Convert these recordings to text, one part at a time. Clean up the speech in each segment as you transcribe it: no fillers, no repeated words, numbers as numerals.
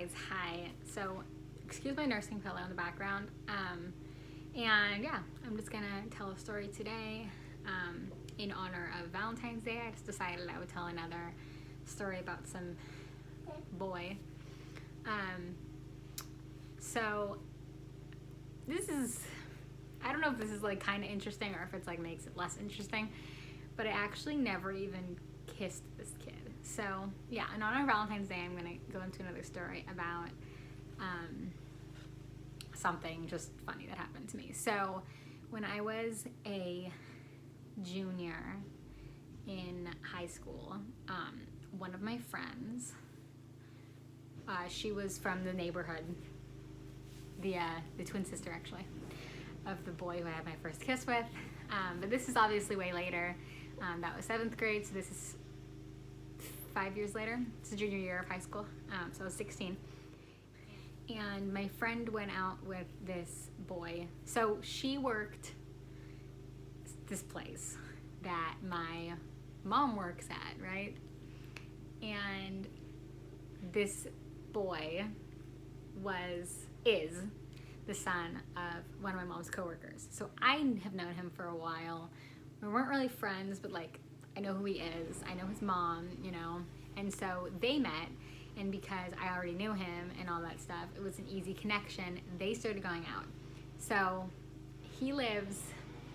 guys, hi. So, excuse my nursing pillow in the background. And yeah, I'm just gonna tell a story today in honor of Valentine's Day. I just decided I would tell another story about some boy. So, this is, I don't know if this is like kind of interesting or if it's like makes it less interesting, but I actually never even kissed this kid. So yeah, and on our Valentine's Day, I'm gonna go into another story about something just funny that happened to me. So when I was a junior in high school, one of my friends, she was from the neighborhood, the twin sister actually, of the boy who I had my first kiss with. But this is obviously way later. That was 7th grade, so this is 5 years later. It's the junior year of high school, so I was 16. And my friend went out with this boy. So she worked this place that my mom works at, right? And this boy is the son of one of my mom's coworkers. So I have known him for a while. We weren't really friends, but like I know who he is. I know his mom, you know. And so they met, and because I already knew him and all that stuff, it was an easy connection. They started going out. So he lives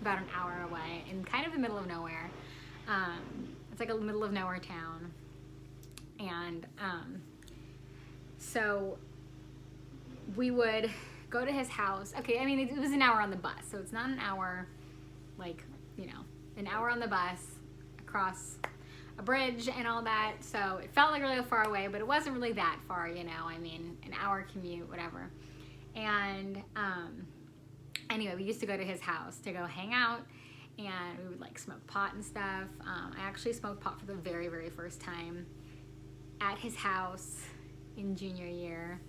about an hour away in kind of the middle of nowhere. It's like a middle of nowhere town. And so we would go to his house. Okay, I mean, it was an hour on the bus, so it's not an hour, like, you know, an hour on the bus across a bridge and all that. So it felt like really far away, but it wasn't really that far, you know. I mean, an hour commute, whatever. And anyway, we used to go to his house to go hang out, and we would like smoke pot and stuff. I actually smoked pot for the very, very first time at his house in junior year.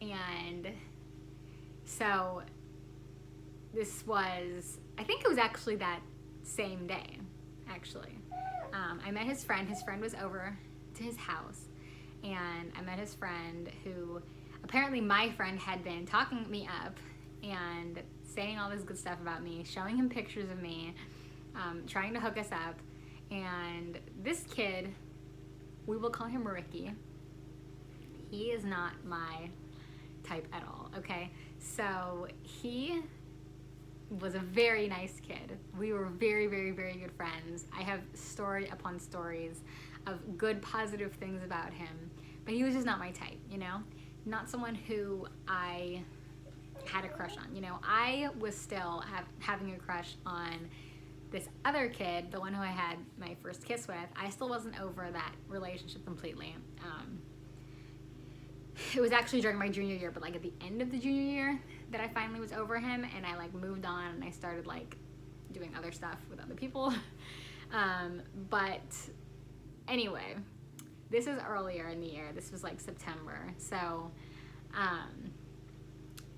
And so this was, I think it was actually that same day, actually. I met his friend. His friend was over to his house, and I met his friend who, apparently my friend had been talking me up and saying all this good stuff about me, showing him pictures of me, trying to hook us up. And this kid, we will call him Ricky. He is not my type at all, okay? So he was a very nice kid. We were very, very, very good friends. I have story upon stories of good, positive things about him, but he was just not my type, you know? Not someone who I had a crush on, you know? I was still having a crush on this other kid, the one who I had my first kiss with. I still wasn't over that relationship completely. It was actually during my junior year, but like at the end of the junior year that I finally was over him, and I like moved on and I started like doing other stuff with other people. But anyway, this is earlier in the year. This was like September. So I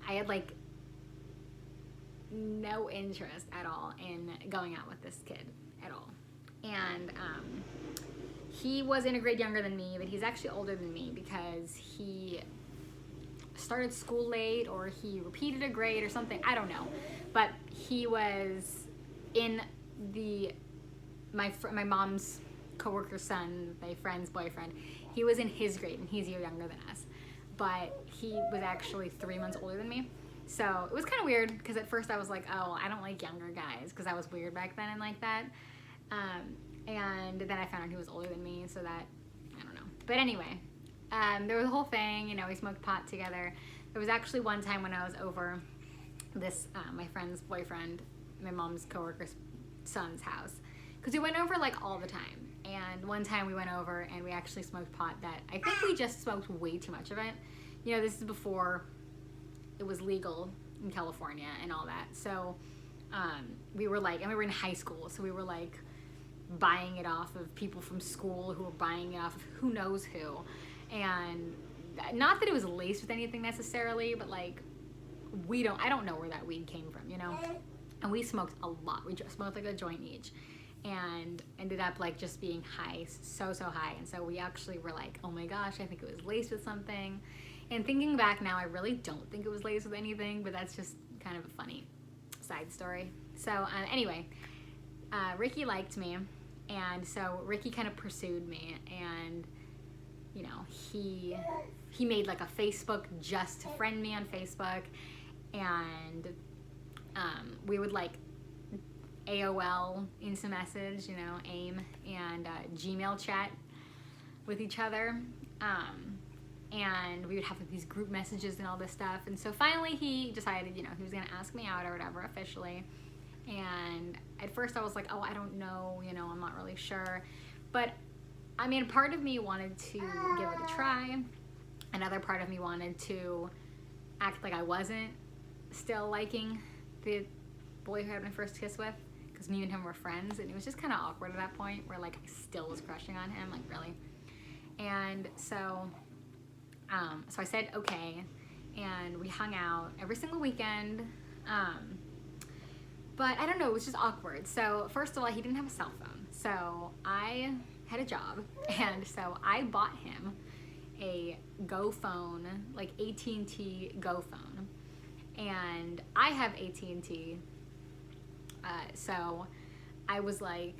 had like no interest at all in going out with this kid at all. And he was in a grade younger than me, but he's actually older than me because he started school late or he repeated a grade or something. I don't know. But he was in my mom's coworker's son, my friend's boyfriend. He was in his grade, and he's a year younger than us. But he was actually 3 months older than me. So it was kind of weird because at first I was like, oh, I don't like younger guys, because I was weird back then and like that. And then I found out he was older than me, so that, I don't know. But anyway, there was a whole thing, you know, we smoked pot together. There was actually one time when I was over this, my friend's boyfriend, my mom's coworker's son's house, because we went over like all the time. And one time we went over and we actually smoked pot that I think we just smoked way too much of it. You know, this is before it was legal in California and all that. So we were like, and we were in high school, so we were like buying it off of people from school who were buying it off of who knows who. And not that it was laced with anything necessarily, but like I don't know where that weed came from, you know? And we smoked a lot. We just smoked like a joint each. and ended up like just being high, so high. And so we actually were like, oh my gosh, I think it was laced with something. And thinking back now, I really don't think it was laced with anything, but that's just kind of a funny side story. So anyway, Ricky liked me, and so Ricky kind of pursued me, and you know, he made like a Facebook just to friend me on Facebook, and we would like AOL instant message, you know, AIM, and Gmail chat with each other, and we would have like these group messages and all this stuff. And so finally he decided, you know, he was gonna ask me out or whatever officially. And at first I was like, oh, I don't know, you know, I'm not really sure. But I mean, part of me wanted to give it a try. Another part of me wanted to act like I wasn't still liking the boy who I had my first kiss with, because me and him were friends, and it was just kind of awkward at that point where like I still was crushing on him, like really. And so I said okay, and we hung out every single weekend. But I don't know, it was just awkward. So first of all, he didn't have a cell phone, so I had a job, and so I bought him a Go phone, like AT&T Go phone, and I have AT&T, so I was like,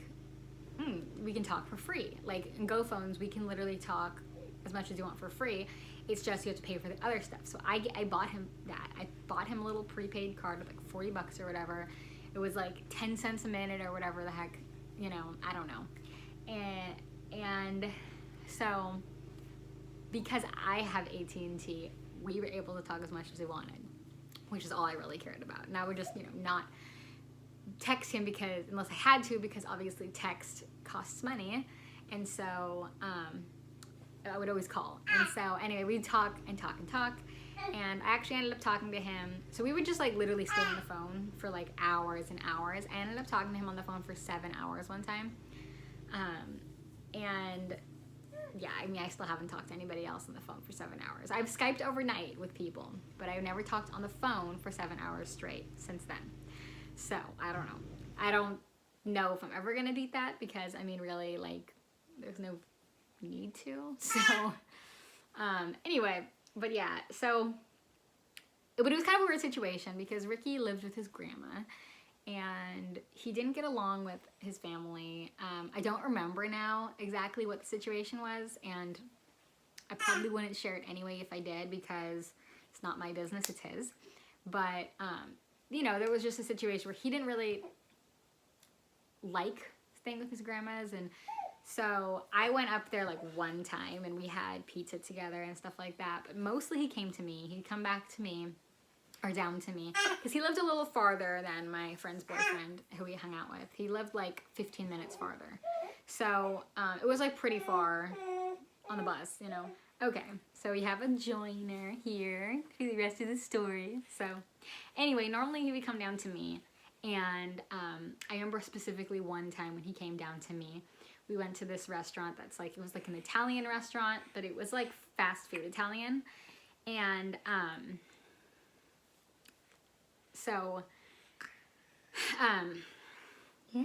we can talk for free. Like in Go phones, we can literally talk as much as you want for free. It's just you have to pay for the other stuff. So I bought him that. I bought him a little prepaid card of like $40 or whatever. It was like 10 cents a minute or whatever the heck, you know, I don't know. And so because I have AT&T, we were able to talk as much as we wanted, which is all I really cared about. And I would just, you know, not text him because, unless I had to, because obviously text costs money. And so I would always call. And so anyway, we'd talk and talk and talk. And I actually ended up talking to him. So we would just like literally stay on the phone for like hours and hours. I ended up talking to him on the phone for 7 hours one time. And yeah, I mean, I still haven't talked to anybody else on the phone for 7 hours. I've Skyped overnight with people, but I've never talked on the phone for 7 hours straight since then. So I don't know. I don't know if I'm ever gonna beat that, because I mean, really, like, there's no need to. So anyway, but yeah, so but it was kind of a weird situation because Ricky lived with his grandma, and he didn't get along with his family. I don't remember now exactly what the situation was, and I probably wouldn't share it anyway if I did, because it's not my business, it's his. But you know, there was just a situation where he didn't really like staying with his grandmas, and so I went up there like one time and we had pizza together and stuff like that. But mostly he came to me. He'd come back to me, or down to me, because he lived a little farther than my friend's boyfriend who we hung out with. He lived like 15 minutes farther. So it was like pretty far on the bus, you know. Okay, so we have a joiner here for the rest of the story. So anyway, normally he would come down to me, and I remember specifically one time when he came down to me, we went to this restaurant that's like, it was like an Italian restaurant, but it was like fast food Italian. And so yeah.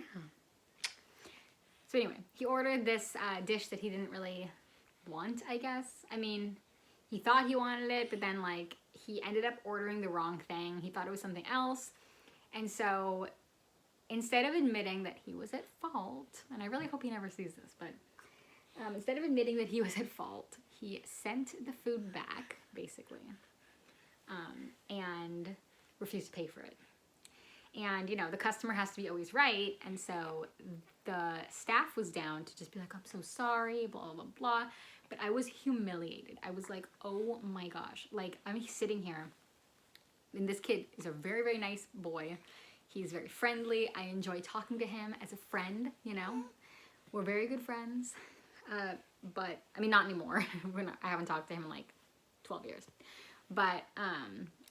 So anyway, he ordered this dish that he didn't really want, I guess. I mean, he thought he wanted it, but then like he ended up ordering the wrong thing. He thought it was something else. And so instead of admitting that he was at fault, and I really hope he never sees this, but instead of admitting that he was at fault, he sent the food back, basically, and refused to pay for it. And, you know, the customer has to be always right, and so the staff was down to just be like, I'm so sorry, blah, blah, blah. But I was humiliated. I was like, oh my gosh. Like, I'm sitting here, and this kid is a very, very nice boy. He's very friendly. I enjoy talking to him as a friend, you know. We're very good friends. But, I mean, not anymore. I haven't talked to him in like 12 years. But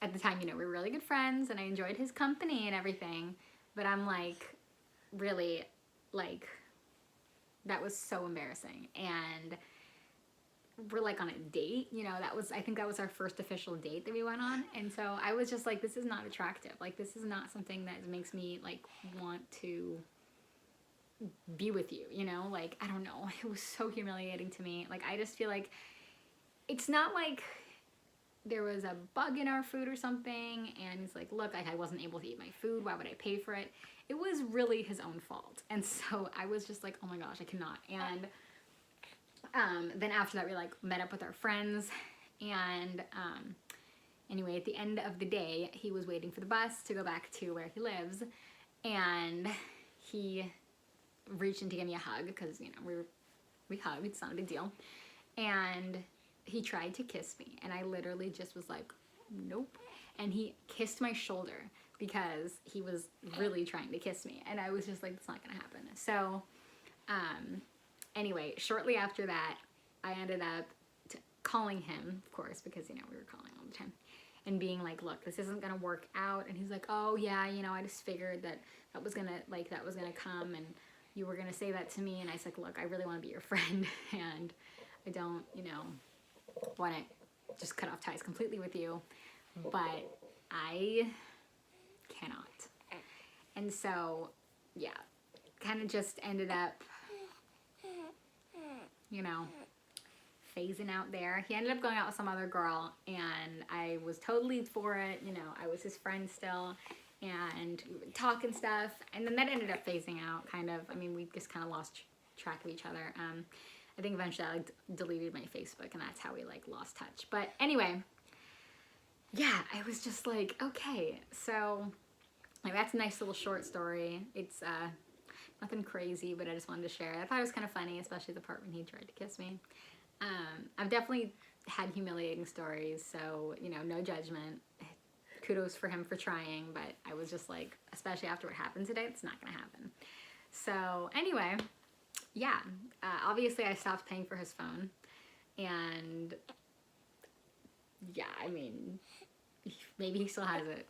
at the time, you know, we were really good friends, and I enjoyed his company and everything. But I'm like, really, like, that was so embarrassing. And we're like on a date, you know, I think that was our first official date that we went on. And so I was just like, this is not attractive. Like, this is not something that makes me like want to be with you, you know? Like, I don't know. It was so humiliating to me. Like, I just feel like it's not like there was a bug in our food or something, and he's like, look, I wasn't able to eat my food. Why would I pay for it? It was really his own fault. And so I was just like, oh my gosh, I cannot. And then after that, we like met up with our friends, and anyway, at the end of the day, he was waiting for the bus to go back to where he lives, and he reached in to give me a hug, because, you know, we hugged, it's not a big deal, and he tried to kiss me, and I literally just was like, nope, and he kissed my shoulder, because he was really trying to kiss me, and I was just like, it's not gonna happen. So, anyway, shortly after that, I ended up calling him, of course, because, you know, we were calling all the time, and being like, look, this isn't gonna work out. And he's like, oh yeah, you know, I just figured that was gonna come, and you were gonna say that to me. And I said, look, I really want to be your friend, and I don't, you know, want to just cut off ties completely with you, but I cannot. And so, yeah, kind of just ended up, you know, phasing out there. He ended up going out with some other girl, and I was totally for it. You know, I was his friend still, and we would talk and stuff. And then that ended up phasing out, kind of. I mean, we just kind of lost track of each other. I think eventually I like deleted my Facebook, and that's how we like lost touch. But anyway, yeah, I was just like, okay, so like, that's a nice little short story. It's nothing crazy, but I just wanted to share it. I thought it was kind of funny, especially the part when he tried to kiss me. I've definitely had humiliating stories, so, you know, no judgment. Kudos for him for trying, but I was just like, especially after what happened today, it's not gonna happen. So anyway, yeah, obviously I stopped paying for his phone, and yeah, I mean, maybe he still has it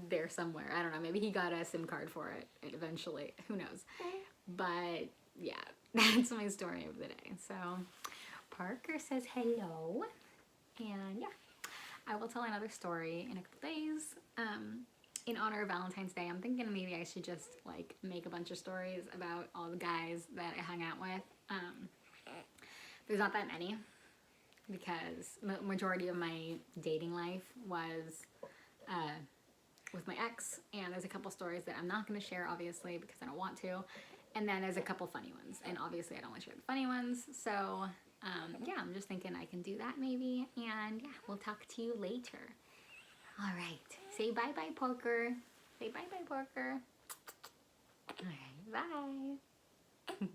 there somewhere. I don't know, maybe he got a SIM card for it eventually, who knows. But yeah, that's my story of the day. So Parker says hello, and yeah, I will tell another story in a couple days. In honor of Valentine's Day, I'm thinking maybe I should just like make a bunch of stories about all the guys that I hung out with. There's not that many, because majority of my dating life was with my ex, and there's a couple stories that I'm not going to share, obviously, because I don't want to, and then there's a couple funny ones, and obviously I don't want to share the funny ones. So yeah, I'm just thinking I can do that maybe, and yeah, we'll talk to you later. All right, say bye-bye, Parker. Say bye-bye, Parker. All right, bye.